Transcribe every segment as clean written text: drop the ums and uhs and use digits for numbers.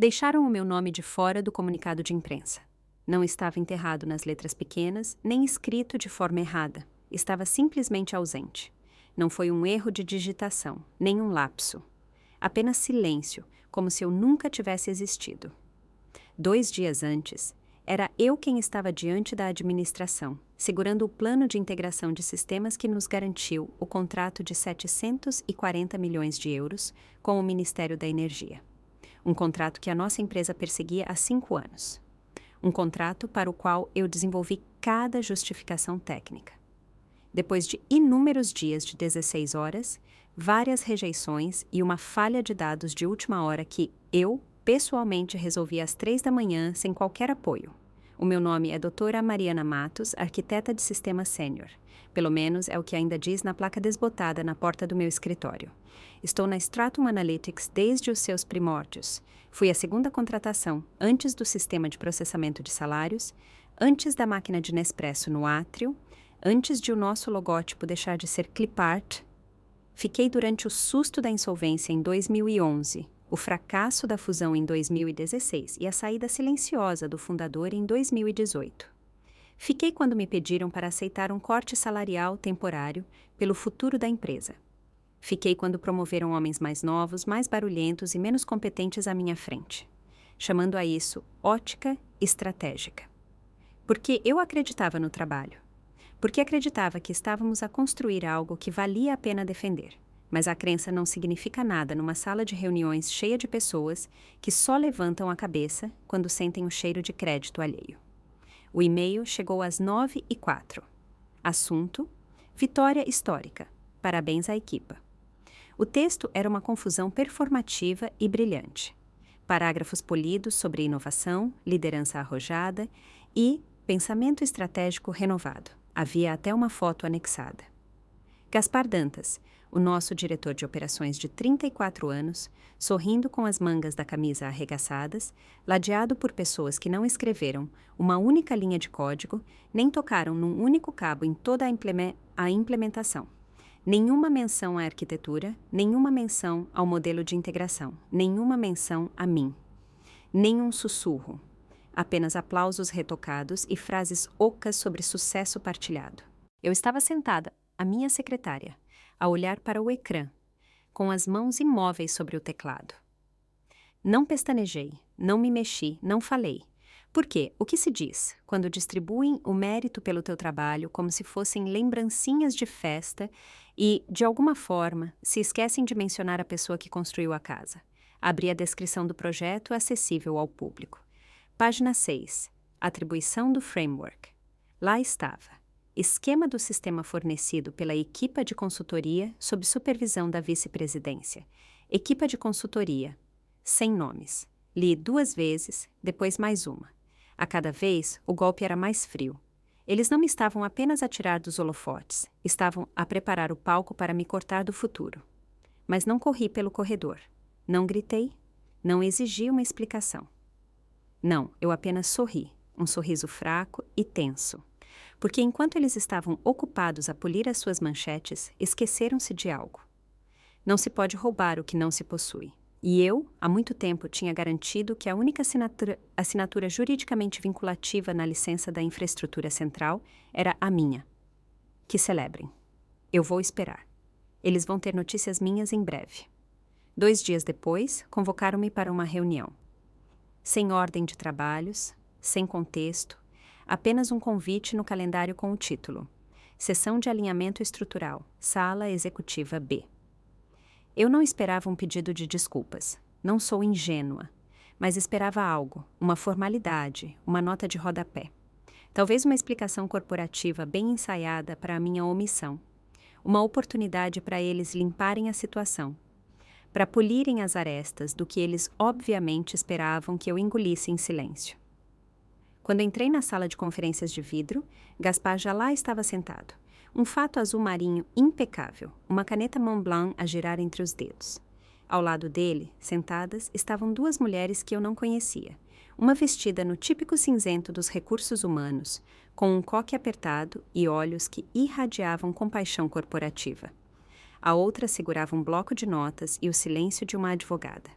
Deixaram o meu nome de fora do comunicado de imprensa. Não estava enterrado nas letras pequenas, nem escrito de forma errada. Estava simplesmente ausente. Não foi um erro de digitação, nem um lapso. Apenas silêncio, como se eu nunca tivesse existido. 2 dias antes, era eu quem estava diante da administração, segurando o plano de integração de sistemas que nos garantiu o contrato de 740 milhões de euros com o Ministério da Energia. Um contrato que a nossa empresa perseguia há 5 anos. Um contrato para o qual eu desenvolvi cada justificação técnica. Depois de inúmeros dias de 16 horas, várias rejeições e uma falha de dados de última hora que eu, pessoalmente, resolvi às 3 da manhã sem qualquer apoio. O meu nome é Doutora Mariana Matos, arquiteta de sistema sênior. Pelo menos é o que ainda diz na placa desbotada na porta do meu escritório. Estou na Stratum Analytics desde os seus primórdios. Fui a segunda contratação, antes do sistema de processamento de salários, antes da máquina de Nespresso no átrio, antes de o nosso logótipo deixar de ser clipart. Fiquei durante o susto da insolvência em 2011, o fracasso da fusão em 2016 e a saída silenciosa do fundador em 2018. Fiquei quando me pediram para aceitar um corte salarial temporário pelo futuro da empresa. Fiquei quando promoveram homens mais novos, mais barulhentos e menos competentes à minha frente, chamando a isso ótica estratégica. Porque eu acreditava no trabalho. Porque acreditava que estávamos a construir algo que valia a pena defender. Mas a crença não significa nada numa sala de reuniões cheia de pessoas que só levantam a cabeça quando sentem o cheiro de crédito alheio. O e-mail chegou às 9h04. Assunto: vitória histórica. Parabéns à equipa. O texto era uma confusão performativa e brilhante. Parágrafos polidos sobre inovação, liderança arrojada e pensamento estratégico renovado. Havia até uma foto anexada. Gaspar Dantas, o nosso diretor de operações de 34 anos, sorrindo com as mangas da camisa arregaçadas, ladeado por pessoas que não escreveram uma única linha de código, nem tocaram num único cabo em toda a implementação. Nenhuma menção à arquitetura, nenhuma menção ao modelo de integração, nenhuma menção a mim. Nenhum sussurro. Apenas aplausos retocados e frases ocas sobre sucesso partilhado. Eu estava sentada, a minha secretária, a olhar para o ecrã, com as mãos imóveis sobre o teclado. Não pestanejei, não me mexi, não falei. Porque o que se diz quando distribuem o mérito pelo teu trabalho como se fossem lembrancinhas de festa e, de alguma forma, se esquecem de mencionar a pessoa que construiu a casa? Abri a descrição do projeto acessível ao público. Página 6. Atribuição do framework. Lá estava. Esquema do sistema fornecido pela equipa de consultoria sob supervisão da vice-presidência. Equipa de consultoria. Sem nomes. Li 2 vezes, depois mais uma. A cada vez, o golpe era mais frio. Eles não me estavam apenas a tirar dos holofotes, estavam a preparar o palco para me cortar do futuro. Mas não corri pelo corredor. Não gritei. Não exigi uma explicação. Não, eu apenas sorri, um sorriso fraco e tenso. Porque enquanto eles estavam ocupados a polir as suas manchetes, esqueceram-se de algo. Não se pode roubar o que não se possui. E eu, há muito tempo, tinha garantido que a única assinatura juridicamente vinculativa na licença da infraestrutura central era a minha. Que celebrem. Eu vou esperar. Eles vão ter notícias minhas em breve. 2 dias depois, convocaram-me para uma reunião. Sem ordem de trabalhos, sem contexto, apenas um convite no calendário com o título: Sessão de Alinhamento Estrutural, Sala Executiva B. Eu não esperava um pedido de desculpas. Não sou ingênua. Mas esperava algo, uma formalidade, uma nota de rodapé. Talvez uma explicação corporativa bem ensaiada para a minha omissão. Uma oportunidade para eles limparem a situação. Para polirem as arestas do que eles obviamente esperavam que eu engolisse em silêncio. Quando entrei na sala de conferências de vidro, Gaspar já lá estava sentado. Um fato azul marinho impecável, uma caneta Montblanc a girar entre os dedos. Ao lado dele, sentadas, estavam 2 mulheres que eu não conhecia. Uma vestida no típico cinzento dos recursos humanos, com um coque apertado e olhos que irradiavam compaixão corporativa. A outra segurava um bloco de notas e o silêncio de uma advogada.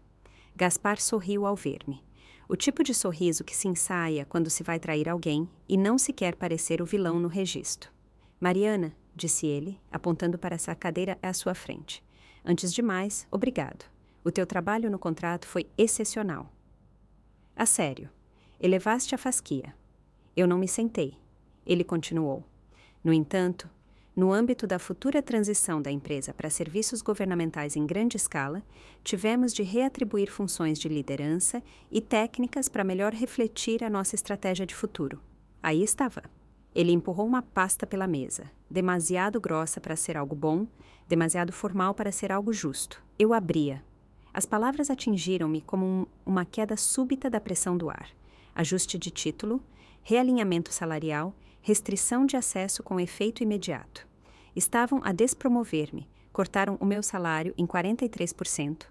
Gaspar sorriu ao ver-me. O tipo de sorriso que se ensaia quando se vai trair alguém e não se quer parecer o vilão no registro. Mariana, disse ele, apontando para essa cadeira à sua frente. Antes de mais, obrigado. O teu trabalho no contrato foi excepcional. A sério. Elevaste a fasquia. Eu não me sentei. Ele continuou. No entanto, no âmbito da futura transição da empresa para serviços governamentais em grande escala, tivemos de reatribuir funções de liderança e técnicas para melhor refletir a nossa estratégia de futuro. Aí estava. Ele empurrou uma pasta pela mesa, demasiado grossa para ser algo bom, demasiado formal para ser algo justo. Eu abria. As palavras atingiram-me como uma queda súbita da pressão do ar. Ajuste de título, realinhamento salarial, restrição de acesso com efeito imediato. Estavam a despromover-me, cortaram o meu salário em 43%,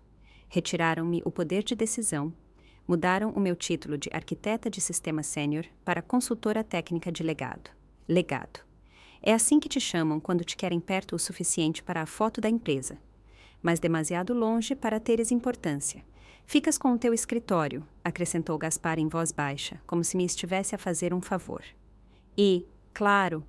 retiraram-me o poder de decisão, mudaram o meu título de arquiteta de sistema sênior para consultora técnica de legado. Legado. É assim que te chamam quando te querem perto o suficiente para a foto da empresa, mas demasiado longe para teres importância. Ficas com o teu escritório, acrescentou Gaspar em voz baixa, como se me estivesse a fazer um favor. E, claro,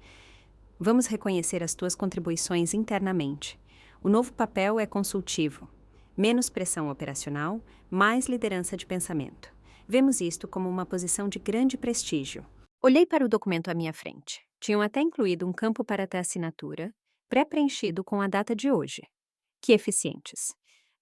vamos reconhecer as tuas contribuições internamente. O novo papel é consultivo. Menos pressão operacional, mais liderança de pensamento. Vemos isto como uma posição de grande prestígio. Olhei para o documento à minha frente. Tinham até incluído um campo para a assinatura, pré-preenchido com a data de hoje. Que eficientes.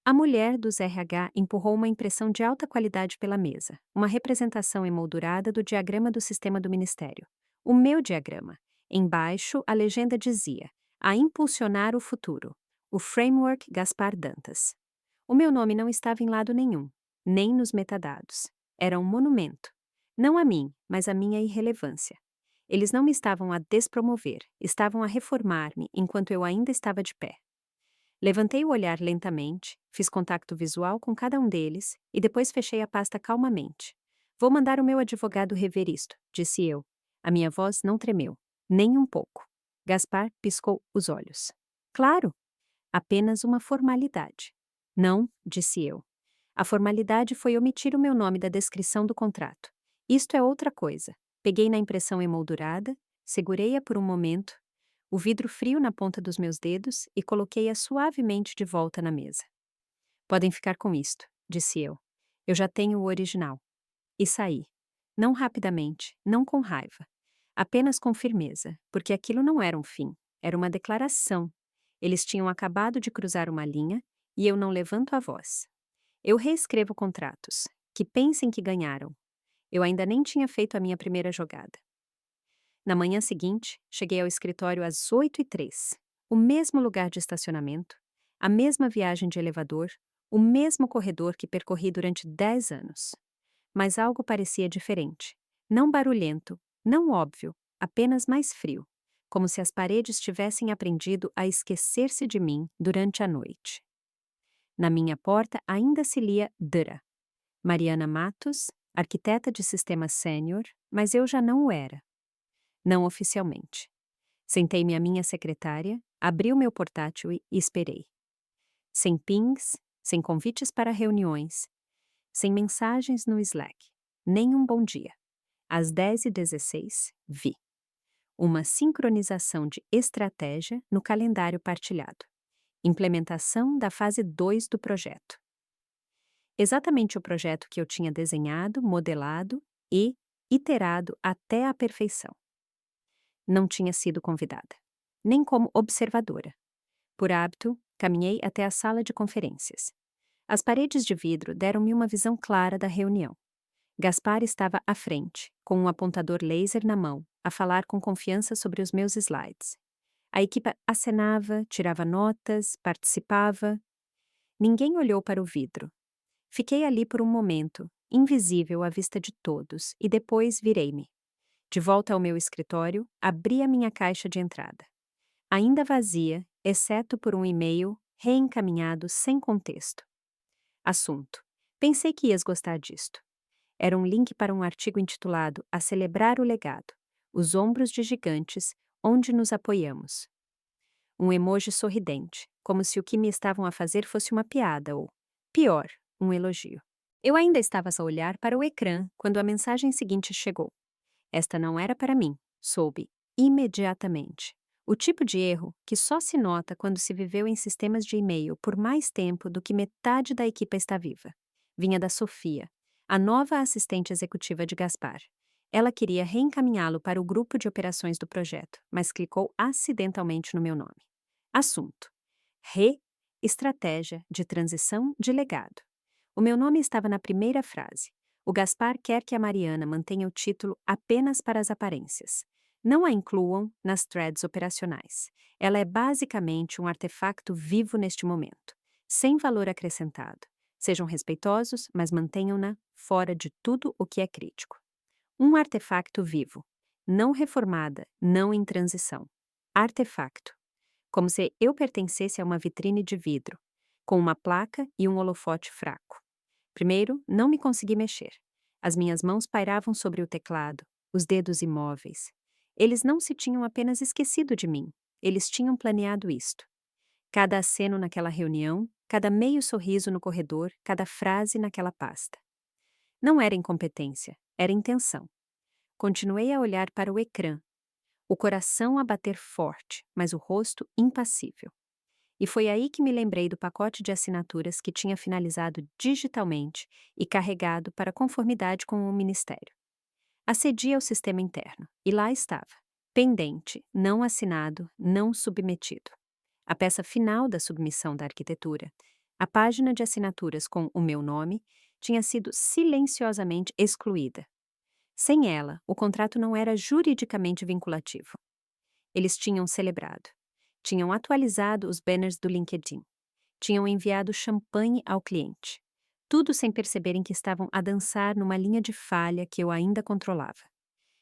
A mulher dos RH empurrou uma impressão de alta qualidade pela mesa, uma representação emoldurada do diagrama do sistema do Ministério. O meu diagrama. Embaixo, a legenda dizia: a impulsionar o futuro. O Framework Gaspar Dantas. O meu nome não estava em lado nenhum, nem nos metadados. Era um monumento. Não a mim, mas à minha irrelevância. Eles não me estavam a despromover, estavam a reformar-me enquanto eu ainda estava de pé. Levantei o olhar lentamente, fiz contato visual com cada um deles e depois fechei a pasta calmamente. Vou mandar o meu advogado rever isto, disse eu. A minha voz não tremeu, nem um pouco. Gaspar piscou os olhos. Claro, apenas uma formalidade. Não, disse eu. A formalidade foi omitir o meu nome da descrição do contrato. Isto é outra coisa. Peguei na impressão emoldurada, segurei-a por um momento, o vidro frio na ponta dos meus dedos e coloquei-a suavemente de volta na mesa. Podem ficar com isto, disse eu. Eu já tenho o original. E saí. Não rapidamente, não com raiva. Apenas com firmeza, porque aquilo não era um fim, era uma declaração. Eles tinham acabado de cruzar uma linha e eu não levanto a voz. Eu reescrevo contratos, que pensem que ganharam. Eu ainda nem tinha feito a minha primeira jogada. Na manhã seguinte, cheguei ao escritório às 8h03. O mesmo lugar de estacionamento, a mesma viagem de elevador, o mesmo corredor que percorri durante 10 anos. Mas algo parecia diferente. Não barulhento, não óbvio, apenas mais frio, como se as paredes tivessem aprendido a esquecer-se de mim durante a noite. Na minha porta ainda se lia Dra. Mariana Matos, arquiteta de sistema sênior, mas eu já não o era. Não oficialmente. Sentei-me à minha secretária, abri o meu portátil e esperei. Sem pings, sem convites para reuniões, sem mensagens no Slack, nem um bom dia. Às 10h16, vi. Uma sincronização de estratégia no calendário partilhado. Implementação da fase 2 do projeto. Exatamente o projeto que eu tinha desenhado, modelado e iterado até a perfeição. Não tinha sido convidada, nem como observadora. Por hábito, caminhei até a sala de conferências. As paredes de vidro deram-me uma visão clara da reunião. Gaspar estava à frente, com um apontador laser na mão, a falar com confiança sobre os meus slides. A equipa acenava, tirava notas, participava. Ninguém olhou para o vidro. Fiquei ali por um momento, invisível à vista de todos, e depois virei-me. De volta ao meu escritório, abri a minha caixa de entrada. Ainda vazia, exceto por um e-mail reencaminhado sem contexto. Assunto. Pensei que ias gostar disto. Era um link para um artigo intitulado A Celebrar o Legado, os ombros de gigantes, onde nos apoiamos. Um emoji sorridente, como se o que me estavam a fazer fosse uma piada ou, pior, um elogio. Eu ainda estava a olhar para o ecrã quando a mensagem seguinte chegou. Esta não era para mim, soube imediatamente. O tipo de erro que só se nota quando se viveu em sistemas de e-mail por mais tempo do que metade da equipa está viva. Vinha da Sofia, a nova assistente executiva de Gaspar. Ela queria reencaminhá-lo para o grupo de operações do projeto, mas clicou acidentalmente no meu nome. Assunto: Estratégia de transição de legado. O meu nome estava na primeira frase. O Gaspar quer que a Mariana mantenha o título apenas para as aparências. Não a incluam nas threads operacionais. Ela é basicamente um artefato vivo neste momento, sem valor acrescentado. Sejam respeitosos, mas mantenham-na fora de tudo o que é crítico. Um artefato vivo, não reformada, não em transição. Artefato. Como se eu pertencesse a uma vitrine de vidro, com uma placa e um holofote fraco. Primeiro, não me consegui mexer. As minhas mãos pairavam sobre o teclado, os dedos imóveis. Eles não se tinham apenas esquecido de mim, eles tinham planeado isto. Cada aceno naquela reunião, cada meio sorriso no corredor, cada frase naquela pasta. Não era incompetência, era intenção. Continuei a olhar para o ecrã, o coração a bater forte, mas o rosto impassível. E foi aí que me lembrei do pacote de assinaturas que tinha finalizado digitalmente e carregado para conformidade com o Ministério. Acedi ao sistema interno, e lá estava, pendente, não assinado, não submetido. A peça final da submissão da arquitetura, a página de assinaturas com o meu nome, tinha sido silenciosamente excluída. Sem ela, o contrato não era juridicamente vinculativo. Eles tinham celebrado. Tinham atualizado os banners do LinkedIn. Tinham enviado champanhe ao cliente. Tudo sem perceberem que estavam a dançar numa linha de falha que eu ainda controlava.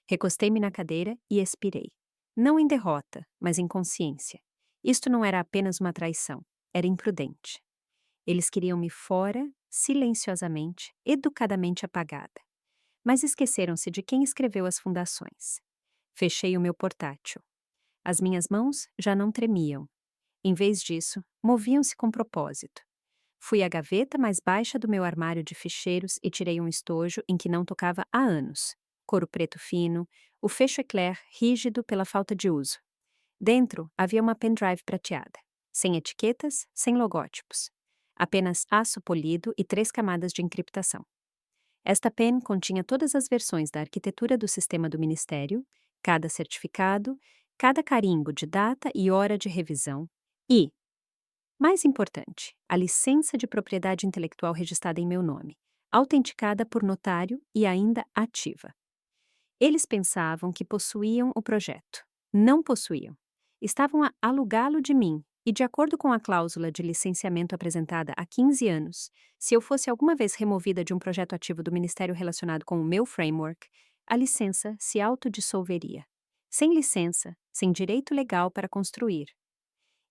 Recostei-me na cadeira e expirei. Não em derrota, mas em consciência. Isto não era apenas uma traição, era imprudente. Eles queriam-me fora, silenciosamente, educadamente apagada. Mas esqueceram-se de quem escreveu as fundações. Fechei o meu portátil. As minhas mãos já não tremiam. Em vez disso, moviam-se com propósito. Fui à gaveta mais baixa do meu armário de ficheiros e tirei um estojo em que não tocava há anos. Couro preto fino, o fecho eclair rígido pela falta de uso. Dentro havia uma pendrive prateada, sem etiquetas, sem logótipos. Apenas aço polido e 3 camadas de encriptação. Esta pen continha todas as versões da arquitetura do sistema do Ministério, cada certificado, cada carimbo de data e hora de revisão e, mais importante, a licença de propriedade intelectual registrada em meu nome, autenticada por notário e ainda ativa. Eles pensavam que possuíam o projeto. Não possuíam. Estavam a alugá-lo de mim e, de acordo com a cláusula de licenciamento apresentada há 15 anos, se eu fosse alguma vez removida de um projeto ativo do Ministério relacionado com o meu framework, a licença se autodissolveria. Sem licença, sem direito legal para construir.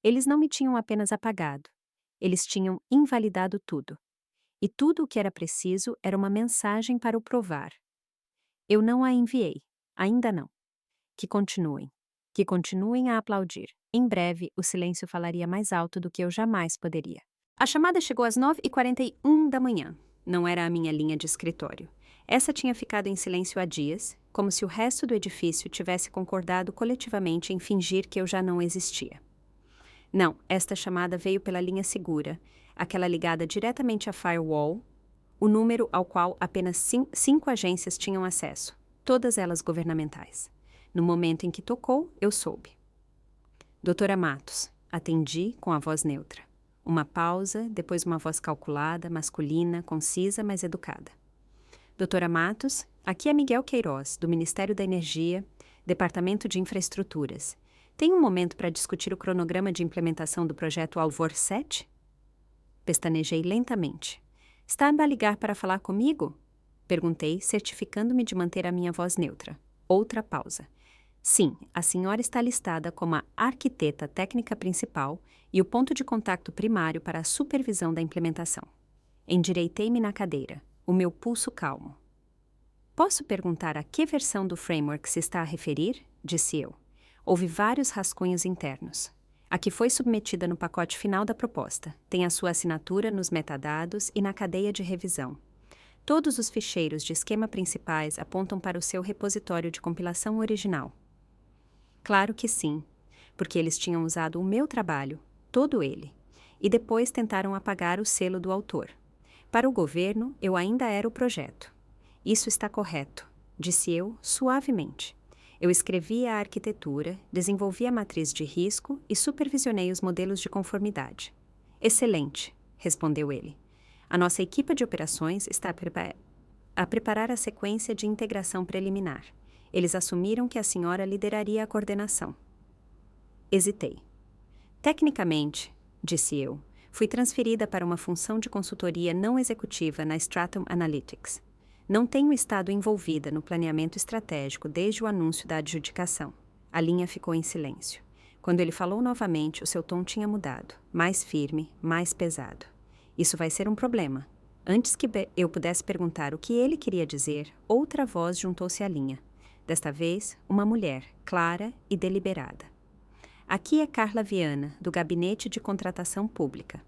Eles não me tinham apenas apagado, eles tinham invalidado tudo. E tudo o que era preciso era uma mensagem para o provar. Eu não a enviei, ainda não. Que continuem a aplaudir. Em breve, o silêncio falaria mais alto do que eu jamais poderia. A chamada chegou às 9h41 da manhã. Não era a minha linha de escritório. Essa tinha ficado em silêncio há dias, como se o resto do edifício tivesse concordado coletivamente em fingir que eu já não existia. Não, esta chamada veio pela linha segura, aquela ligada diretamente à firewall, o número ao qual apenas 5 agências tinham acesso, todas elas governamentais. No momento em que tocou, eu soube. Doutora Matos, atendi com a voz neutra. Uma pausa, depois uma voz calculada, masculina, concisa, mas educada. Doutora Matos, aqui é Miguel Queiroz, do Ministério da Energia, Departamento de Infraestruturas. Tem um momento para discutir o cronograma de implementação do projeto Alvor 7? Pestanejei lentamente. Está a ligar para falar comigo? Perguntei, certificando-me de manter a minha voz neutra. Outra pausa. Sim, a senhora está listada como a arquiteta técnica principal e o ponto de contato primário para a supervisão da implementação. Endireitei-me na cadeira, o meu pulso calmo. Posso perguntar a que versão do framework se está a referir? Disse eu. Houve vários rascunhos internos. A que foi submetida no pacote final da proposta tem a sua assinatura nos metadados e na cadeia de revisão. Todos os ficheiros de esquema principais apontam para o seu repositório de compilação original. Claro que sim, porque eles tinham usado o meu trabalho, todo ele, e depois tentaram apagar o selo do autor. Para o governo, eu ainda era o projeto. Isso está correto, disse eu suavemente. Eu escrevi a arquitetura, desenvolvi a matriz de risco e supervisionei os modelos de conformidade. Excelente, respondeu ele. A nossa equipe de operações está a preparar a sequência de integração preliminar. Eles assumiram que a senhora lideraria a coordenação. Hesitei. Tecnicamente, disse eu, fui transferida para uma função de consultoria não executiva na Stratum Analytics. Não tenho estado envolvida no planeamento estratégico desde o anúncio da adjudicação. A linha ficou em silêncio. Quando ele falou novamente, o seu tom tinha mudado, mais firme, mais pesado. Isso vai ser um problema. Antes que eu pudesse perguntar o que ele queria dizer, outra voz juntou-se à linha. Desta vez, uma mulher, clara e deliberada. Aqui é Carla Viana, do Gabinete de Contratação Pública.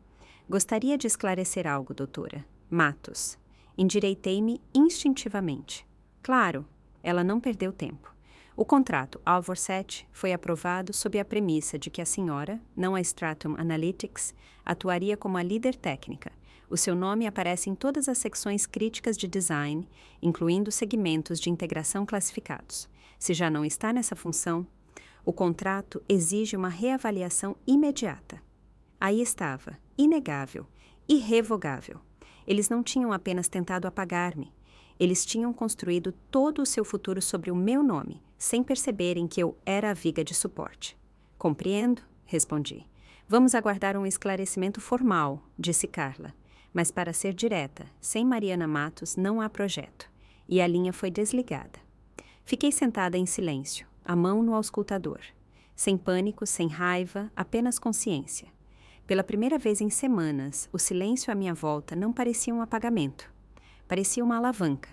Gostaria de esclarecer algo, doutora. Matos. Endireitei-me instintivamente. Claro, ela não perdeu tempo. O contrato Alvor 7 foi aprovado sob a premissa de que a senhora, não a Stratum Analytics, atuaria como a líder técnica. O seu nome aparece em todas as secções críticas de design, incluindo segmentos de integração classificados. Se já não está nessa função, o contrato exige uma reavaliação imediata. Aí estava, inegável, irrevogável. Eles não tinham apenas tentado apagar-me. Eles tinham construído todo o seu futuro sobre o meu nome, sem perceberem que eu era a viga de suporte. Compreendo, respondi. Vamos aguardar um esclarecimento formal, disse Carla. Mas para ser direta, sem Mariana Matos não há projeto. E a linha foi desligada. Fiquei sentada em silêncio, a mão no auscultador. Sem pânico, sem raiva, apenas consciência. Pela primeira vez em semanas, o silêncio à minha volta não parecia um apagamento. Parecia uma alavanca.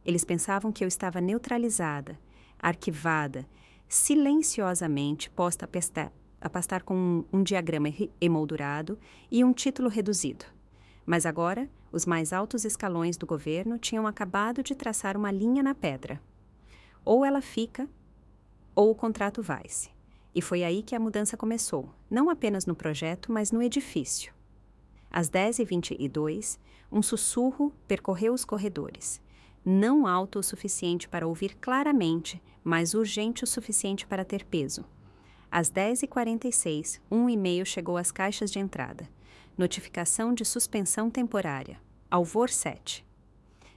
Eles pensavam que eu estava neutralizada, arquivada, silenciosamente posta a pastar com um diagrama emoldurado e um título reduzido. Mas agora, os mais altos escalões do governo tinham acabado de traçar uma linha na pedra. Ou ela fica, ou o contrato vai-se. E foi aí que a mudança começou, não apenas no projeto, mas no edifício. Às 10h22, um sussurro percorreu os corredores. Não alto o suficiente para ouvir claramente, mas urgente o suficiente para ter peso. Às 10h46, um e-mail chegou às caixas de entrada. Notificação de suspensão temporária. Alvor 7.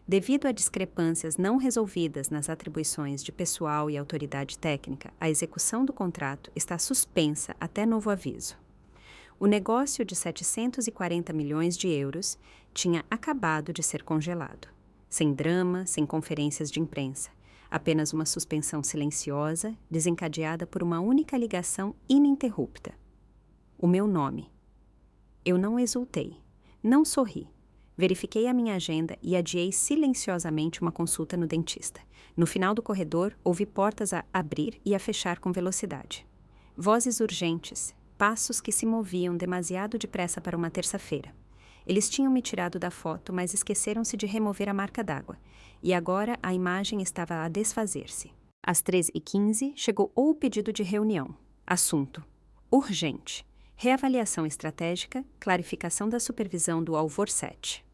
Devido a discrepâncias não resolvidas nas atribuições de pessoal e autoridade técnica, a execução do contrato está suspensa até novo aviso. O negócio de 740 milhões de euros tinha acabado de ser congelado. Sem drama, sem conferências de imprensa. Apenas uma suspensão silenciosa, desencadeada por uma única ligação ininterrupta. O meu nome. Eu não exultei, não sorri. Verifiquei a minha agenda e adiei silenciosamente uma consulta no dentista. No final do corredor, ouvi portas a abrir e a fechar com velocidade. Vozes urgentes, passos que se moviam demasiado depressa para uma terça-feira. Eles tinham me tirado da foto, mas esqueceram-se de remover a marca d'água. E agora a imagem estava a desfazer-se. Às 13h15, chegou o pedido de reunião. Assunto: urgente. Reavaliação estratégica, clarificação da supervisão do Alvor 7.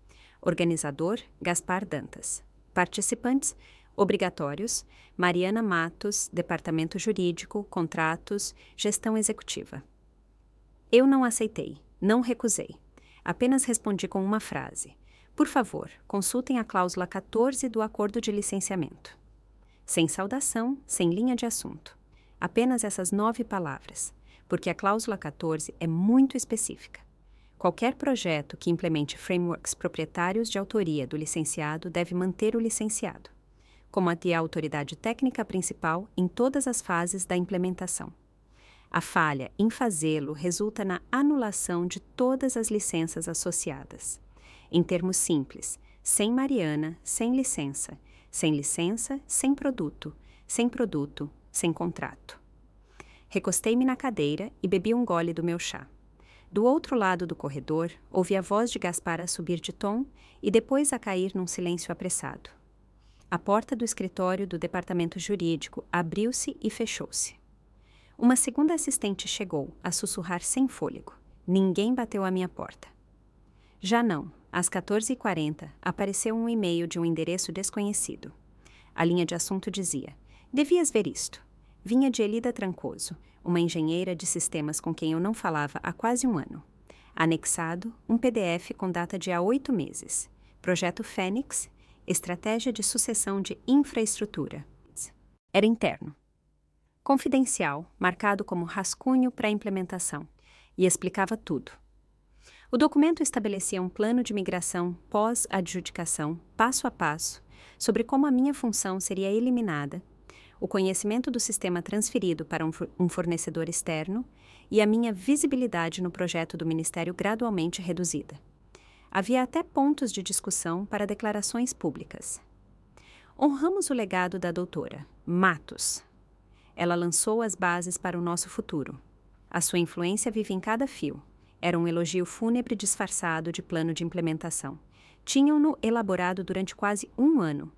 Organizador, Gaspar Dantas. Participantes, obrigatórios, Mariana Matos, Departamento Jurídico, Contratos, Gestão Executiva. Eu não aceitei, não recusei. Apenas respondi com uma frase. Por favor, consultem a cláusula 14 do Acordo de Licenciamento. Sem saudação, sem linha de assunto. Apenas essas 9 palavras, porque a cláusula 14 é muito específica. Qualquer projeto que implemente frameworks proprietários de autoria do licenciado deve manter o licenciado, como a autoridade técnica principal em todas as fases da implementação. A falha em fazê-lo resulta na anulação de todas as licenças associadas. Em termos simples, sem Mariana, sem licença, sem produto, sem contrato. Recostei-me na cadeira e bebi um gole do meu chá. Do outro lado do corredor, ouvi a voz de Gaspar a subir de tom e depois a cair num silêncio apressado. A porta do escritório do departamento jurídico abriu-se e fechou-se. Uma segunda assistente chegou, a sussurrar sem fôlego. Ninguém bateu à minha porta. Já não, às 14h40, apareceu um e-mail de um endereço desconhecido. A linha de assunto dizia: devias ver isto. Vinha de Elida Trancoso, uma engenheira de sistemas com quem eu não falava há quase um ano. Anexado, um PDF com data de há 8 meses. Projeto Fênix, estratégia de sucessão de infraestrutura. Era interno. Confidencial, marcado como rascunho pré-implementação, e explicava tudo. O documento estabelecia um plano de migração pós-adjudicação, passo a passo, sobre como a minha função seria eliminada, o conhecimento do sistema transferido para um fornecedor externo e a minha visibilidade no projeto do Ministério gradualmente reduzida. Havia até pontos de discussão para declarações públicas. Honramos o legado da doutora, Matos. Ela lançou as bases para o nosso futuro. A sua influência vive em cada fio. Era um elogio fúnebre disfarçado de plano de implementação. Tinham-no elaborado durante quase um ano.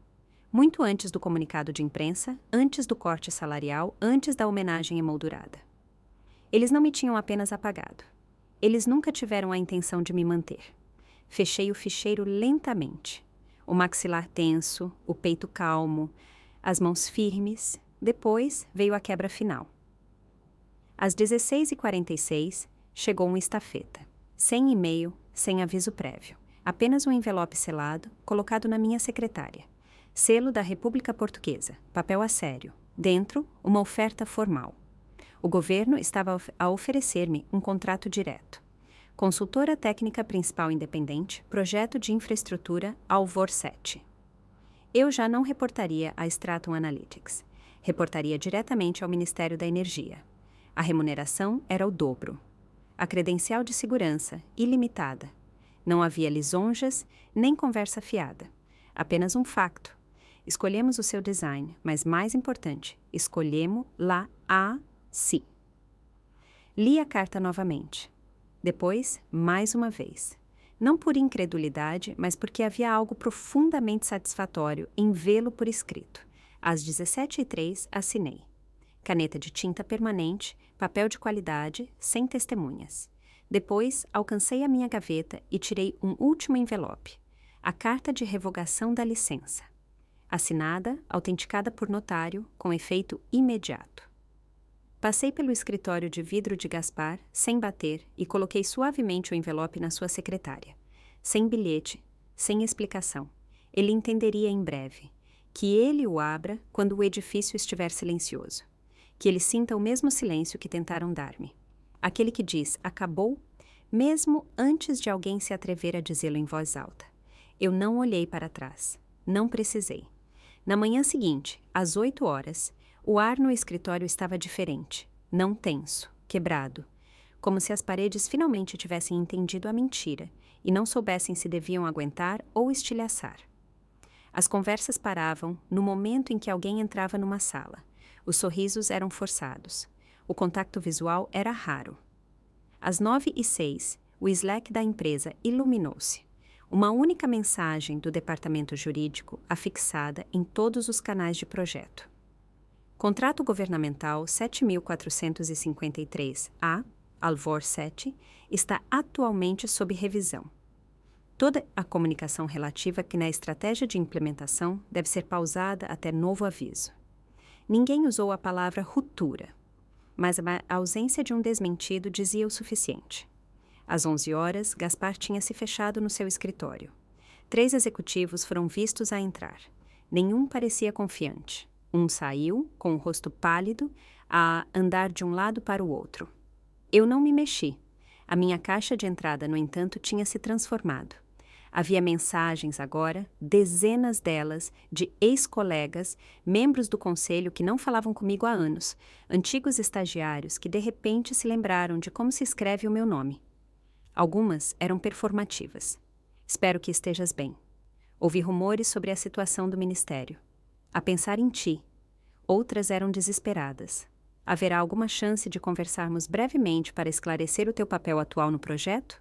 Muito antes do comunicado de imprensa, antes do corte salarial, antes da homenagem emoldurada. Eles não me tinham apenas apagado. Eles nunca tiveram a intenção de me manter. Fechei o ficheiro lentamente. O maxilar tenso, o peito calmo, as mãos firmes. Depois veio a quebra final. Às 16h46, chegou um estafeta. Sem e-mail, sem aviso prévio. Apenas um envelope selado, colocado na minha secretária. Selo da República Portuguesa, papel a sério. Dentro, uma oferta formal. O governo estava a oferecer-me um contrato direto. Consultora técnica principal independente, projeto de infraestrutura Alvor 7. Eu já não reportaria a Stratum Analytics. Reportaria diretamente ao Ministério da Energia. A remuneração era o dobro. A credencial de segurança, ilimitada. Não havia lisonjas, nem conversa fiada. Apenas um facto. Escolhemos o seu design, mas mais importante, escolhemos-la a si. Li a carta novamente. Depois, mais uma vez. Não por incredulidade, mas porque havia algo profundamente satisfatório em vê-lo por escrito. Às 17h03, assinei. Caneta de tinta permanente, papel de qualidade, sem testemunhas. Depois, alcancei a minha gaveta e tirei um último envelope. A carta de revogação da licença. Assinada, autenticada por notário, com efeito imediato. Passei pelo escritório de vidro de Gaspar, sem bater, e coloquei suavemente o envelope na sua secretária. Sem bilhete, sem explicação. Ele entenderia em breve. Que ele o abra quando o edifício estiver silencioso. Que ele sinta o mesmo silêncio que tentaram dar-me. Aquele que diz, acabou, mesmo antes de alguém se atrever a dizê-lo em voz alta. Eu não olhei para trás. Não precisei. Na manhã seguinte, às 8h, o ar no escritório estava diferente, não tenso, quebrado, como se as paredes finalmente tivessem entendido a mentira e não soubessem se deviam aguentar ou estilhaçar. As conversas paravam no momento em que alguém entrava numa sala. Os sorrisos eram forçados. O contato visual era raro. Às 9h06, o Slack da empresa iluminou-se. Uma única mensagem do departamento jurídico afixada em todos os canais de projeto. Contrato governamental 7.453-A, Alvor 7, está atualmente sob revisão. Toda a comunicação relativa que na estratégia de implementação deve ser pausada até novo aviso. Ninguém usou a palavra ruptura, mas a ausência de um desmentido dizia o suficiente. Às 11h, Gaspar tinha se fechado no seu escritório. 3 executivos foram vistos a entrar. Nenhum parecia confiante. Um saiu, com o rosto pálido, a andar de um lado para o outro. Eu não me mexi. A minha caixa de entrada, no entanto, tinha se transformado. Havia mensagens agora, dezenas delas, de ex-colegas, membros do conselho que não falavam comigo há anos, antigos estagiários que de repente se lembraram de como se escreve o meu nome. Algumas eram performativas. Espero que estejas bem. Ouvi rumores sobre a situação do ministério. A pensar em ti. Outras eram desesperadas. Haverá alguma chance de conversarmos brevemente para esclarecer o teu papel atual no projeto?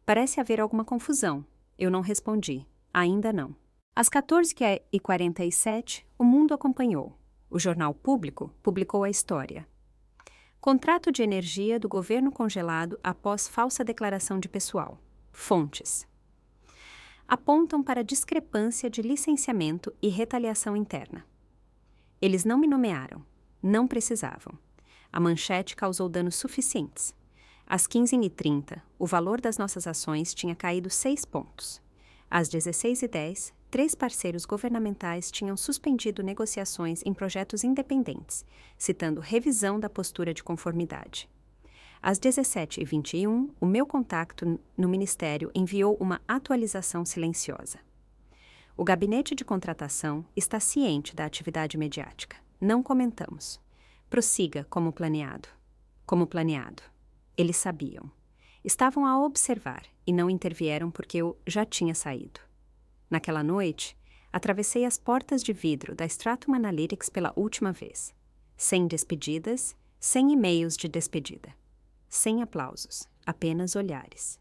Parece haver alguma confusão. Eu não respondi. Ainda não. Às 14h47, o mundo acompanhou. O jornal Público publicou a história. Contrato de energia do governo congelado após falsa declaração de pessoal. Fontes apontam para discrepância de licenciamento e retaliação interna. Eles não me nomearam. Não precisavam. A manchete causou danos suficientes. Às 15h30, o valor das nossas ações tinha caído 6 pontos. Às 16h10, 3 parceiros governamentais tinham suspendido negociações em projetos independentes, citando revisão da postura de conformidade. Às 17h21, o meu contato no Ministério enviou uma atualização silenciosa. O gabinete de contratação está ciente da atividade mediática. Não comentamos. Prossiga como planeado. Como planeado. Eles sabiam. Estavam a observar e não intervieram porque eu já tinha saído. Naquela noite, atravessei as portas de vidro da Stratum Analytics pela última vez. Sem despedidas, sem e-mails de despedida. Sem aplausos, apenas olhares.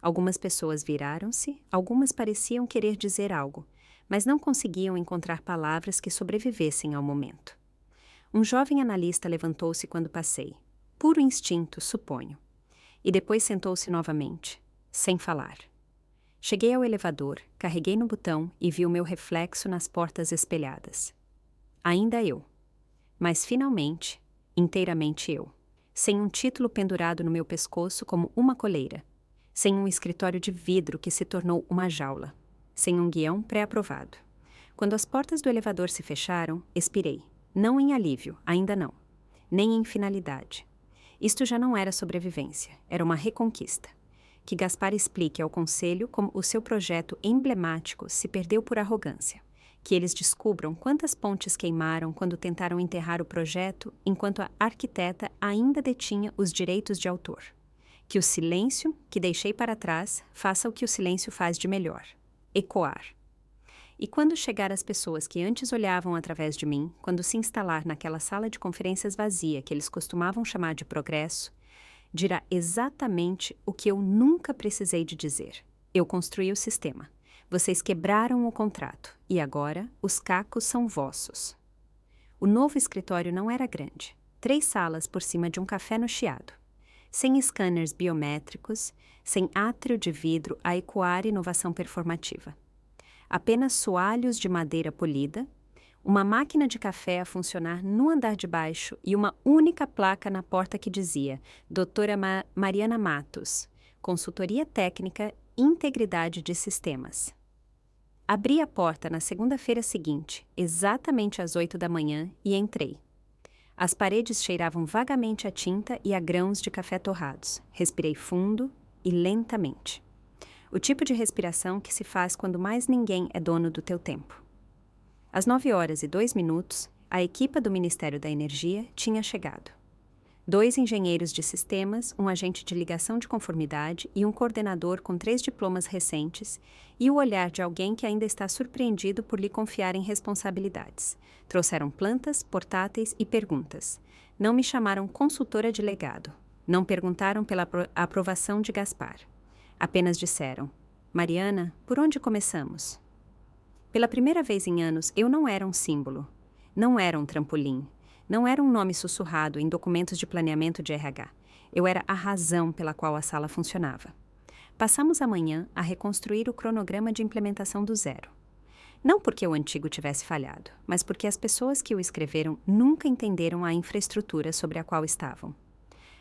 Algumas pessoas viraram-se, algumas pareciam querer dizer algo, mas não conseguiam encontrar palavras que sobrevivessem ao momento. Um jovem analista levantou-se quando passei. Puro instinto, suponho. E depois sentou-se novamente, sem falar. Cheguei ao elevador, carreguei no botão e vi o meu reflexo nas portas espelhadas. Ainda eu. Mas finalmente, inteiramente eu. Sem um título pendurado no meu pescoço como uma coleira. Sem um escritório de vidro que se tornou uma jaula. Sem um guião pré-aprovado. Quando as portas do elevador se fecharam, expirei. Não em alívio, ainda não. Nem em finalidade. Isto já não era sobrevivência, era uma reconquista. Que Gaspar explique ao Conselho como o seu projeto emblemático se perdeu por arrogância. Que eles descubram quantas pontes queimaram quando tentaram enterrar o projeto, enquanto a arquiteta ainda detinha os direitos de autor. Que o silêncio, que deixei para trás, faça o que o silêncio faz de melhor: ecoar. E quando chegar as pessoas que antes olhavam através de mim, quando se instalar naquela sala de conferências vazia que eles costumavam chamar de progresso, dirá exatamente o que eu nunca precisei de dizer. Eu construí o sistema. Vocês quebraram o contrato e agora os cacos são vossos. O novo escritório não era grande. 3 salas por cima de um café no Chiado. Sem scanners biométricos, sem átrio de vidro a ecoar inovação performativa. Apenas soalhos de madeira polida, uma máquina de café a funcionar no andar de baixo e uma única placa na porta que dizia Doutora Mariana Matos, Consultoria Técnica e Integridade de Sistemas. Abri a porta na segunda-feira seguinte, exatamente às 8 da manhã, e entrei. As paredes cheiravam vagamente a tinta e a grãos de café torrados. Respirei fundo e lentamente. O tipo de respiração que se faz quando mais ninguém é dono do teu tempo. Às 9h02, a equipa do Ministério da Energia tinha chegado. 2 engenheiros de sistemas, um agente de ligação de conformidade e um coordenador com 3 diplomas recentes, e o olhar de alguém que ainda está surpreendido por lhe confiarem responsabilidades. Trouxeram plantas, portáteis e perguntas. Não me chamaram consultora de legado. Não perguntaram pela aprovação de Gaspar. Apenas disseram: Mariana, por onde começamos? Pela primeira vez em anos, eu não era um símbolo. Não era um trampolim. Não era um nome sussurrado em documentos de planeamento de RH. Eu era a razão pela qual a sala funcionava. Passamos a manhã a reconstruir o cronograma de implementação do zero. Não porque o antigo tivesse falhado, mas porque as pessoas que o escreveram nunca entenderam a infraestrutura sobre a qual estavam.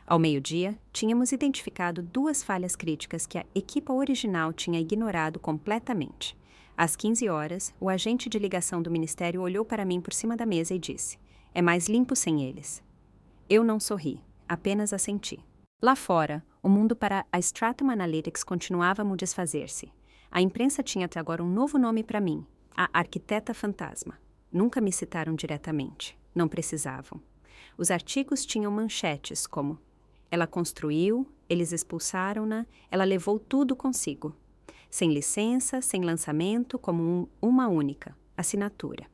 Ao meio-dia, tínhamos identificado 2 falhas críticas que a equipa original tinha ignorado completamente. Às 15 horas, o agente de ligação do Ministério olhou para mim por cima da mesa e disse: é mais limpo sem eles. Eu não sorri, apenas assenti. Lá fora, o mundo para a Stratum Analytics continuava a desfazer-se. A imprensa tinha até agora um novo nome para mim: a Arquiteta Fantasma. Nunca me citaram diretamente. Não precisavam. Os artigos tinham manchetes como: ela construiu, eles expulsaram-na, ela levou tudo consigo. Sem licença, sem lançamento, como uma única assinatura.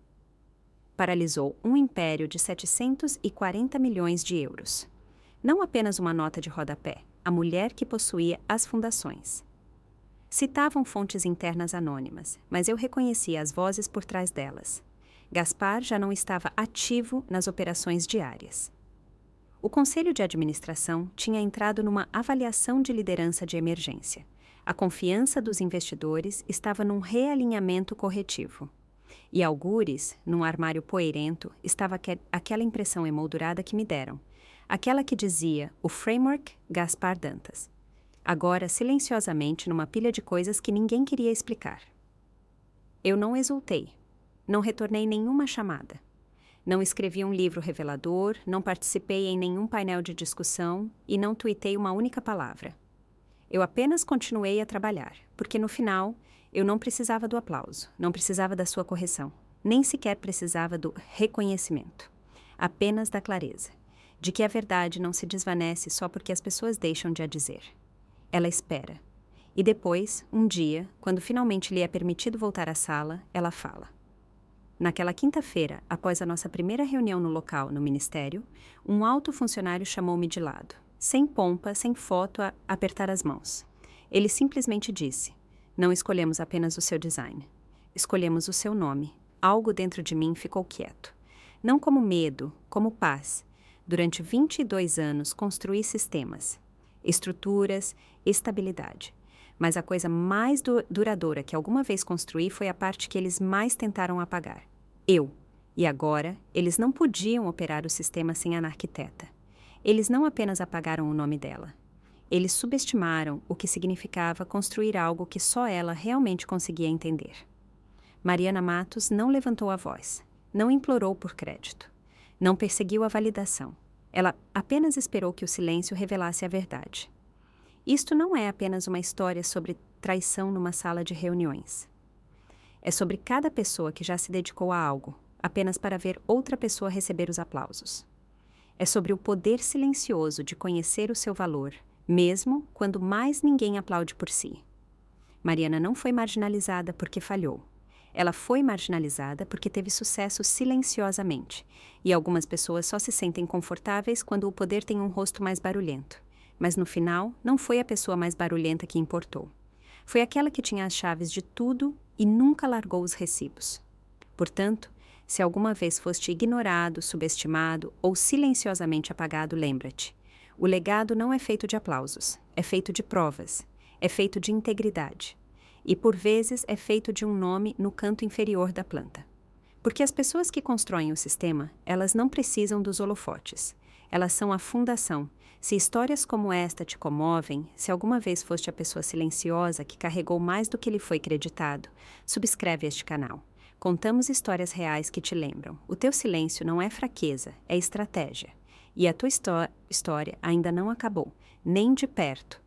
paralisou um império de 740 milhões de euros. Não apenas uma nota de rodapé, a mulher que possuía as fundações. Citavam fontes internas anônimas, mas eu reconhecia as vozes por trás delas. Gaspar já não estava ativo nas operações diárias. O Conselho de Administração tinha entrado numa avaliação de liderança de emergência. A confiança dos investidores estava num realinhamento corretivo. E algures, num armário poeirento, estava aquela impressão emoldurada que me deram. Aquela que dizia, o Framework Gaspar Dantas. Agora, silenciosamente, numa pilha de coisas que ninguém queria explicar. Eu não exultei. Não retornei nenhuma chamada. Não escrevi um livro revelador, não participei em nenhum painel de discussão e não tuitei uma única palavra. Eu apenas continuei a trabalhar, porque no final eu não precisava do aplauso, não precisava da sua correção, nem sequer precisava do reconhecimento. Apenas da clareza, de que a verdade não se desvanece só porque as pessoas deixam de a dizer. Ela espera. E depois, um dia, quando finalmente lhe é permitido voltar à sala, ela fala. Naquela quinta-feira, após a nossa primeira reunião no local, no Ministério, um alto funcionário chamou-me de lado, sem pompa, sem foto, a apertar as mãos. Ele simplesmente disse, não escolhemos apenas o seu design. Escolhemos o seu nome. Algo dentro de mim ficou quieto. Não como medo, como paz. Durante 22 anos construí sistemas, estruturas, estabilidade. Mas a coisa mais duradoura que alguma vez construí foi a parte que eles mais tentaram apagar. Eu. E agora, eles não podiam operar o sistema sem a arquiteta. Eles não apenas apagaram o nome dela. Eles subestimaram o que significava construir algo que só ela realmente conseguia entender. Mariana Matos não levantou a voz, não implorou por crédito, não perseguiu a validação. Ela apenas esperou que o silêncio revelasse a verdade. Isto não é apenas uma história sobre traição numa sala de reuniões. É sobre cada pessoa que já se dedicou a algo, apenas para ver outra pessoa receber os aplausos. É sobre o poder silencioso de conhecer o seu valor, mesmo quando mais ninguém aplaude por si. Mariana não foi marginalizada porque falhou. Ela foi marginalizada porque teve sucesso silenciosamente, e algumas pessoas só se sentem confortáveis quando o poder tem um rosto mais barulhento. Mas no final, não foi a pessoa mais barulhenta que importou. Foi aquela que tinha as chaves de tudo e nunca largou os recibos. Portanto, se alguma vez foste ignorado, subestimado ou silenciosamente apagado, lembra-te. O legado não é feito de aplausos, é feito de provas, é feito de integridade. E por vezes é feito de um nome no canto inferior da planta. Porque as pessoas que constroem o sistema, elas não precisam dos holofotes. Elas são a fundação. Se histórias como esta te comovem, se alguma vez foste a pessoa silenciosa que carregou mais do que lhe foi creditado, subscreve este canal. Contamos histórias reais que te lembram. O teu silêncio não é fraqueza, é estratégia. E a tua história ainda não acabou, nem de perto.